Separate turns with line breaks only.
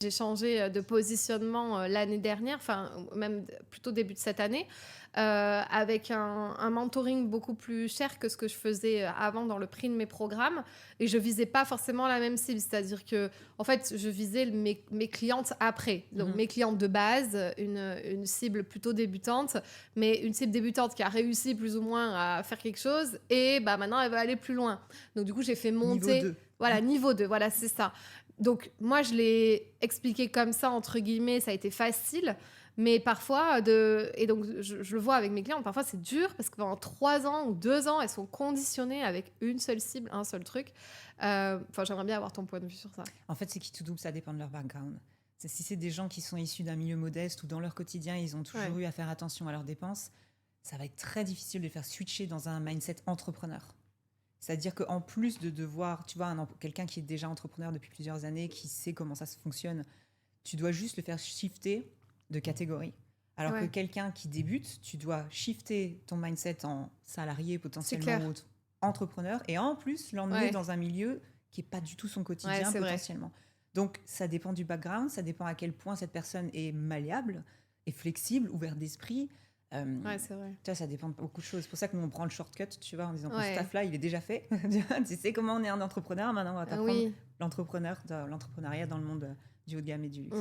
J'ai changé de positionnement l'année dernière, enfin même plutôt début de cette année, avec un mentoring beaucoup plus cher que ce que je faisais avant dans le prix de mes programmes. Et je visais pas forcément la même cible, c'est-à-dire que en fait, je visais mes clientes après. Donc mes clientes de base, une cible plutôt débutante, mais une cible débutante qui a réussi plus ou moins à faire quelque chose et bah, maintenant elle va aller plus loin. Donc du coup, j'ai fait
Niveau
monter...
2.
Voilà, niveau 2, voilà, c'est ça. Donc, moi, je l'ai expliqué comme ça, entre guillemets, ça a été facile. Mais parfois, et donc je le vois avec mes clients, parfois c'est dur parce que pendant 3 ans ou 2 ans, elles sont conditionnées avec une seule cible, un seul truc. Enfin, j'aimerais bien avoir ton point de vue sur ça.
En fait, c'est qui tout double, ça dépend de leur background. Si c'est des gens qui sont issus d'un milieu modeste ou dans leur quotidien, ils ont toujours
Ouais.
eu à faire attention à leurs dépenses, ça va être très difficile de les faire switcher dans un mindset entrepreneur. C'est-à-dire qu'en plus de devoir, tu vois, quelqu'un qui est déjà entrepreneur depuis plusieurs années, qui sait comment ça fonctionne, tu dois juste le faire shifter de catégorie. Alors que
Ouais,
quelqu'un qui débute, tu dois shifter ton mindset en salarié
c'est
potentiellement
clair.
ou entrepreneur et en plus l'emmener
Ouais,
dans un milieu qui n'est pas du tout son
ouais,
quotidien
c'est vrai.
potentiellement. Donc ça dépend du background, ça dépend à quel point cette personne est malléable, est flexible, ouverte d'esprit.
Ouais, c'est vrai.
Tu vois, ça dépend de beaucoup de choses. C'est pour ça que nous, on prend le shortcut, tu vois, en disant que ce
Ouais.
taf-là, il est déjà fait. Tu sais comment on est un entrepreneur, maintenant on va t'apprendre
Oui.
l'entrepreneuriat dans le monde du haut de gamme et du luxe.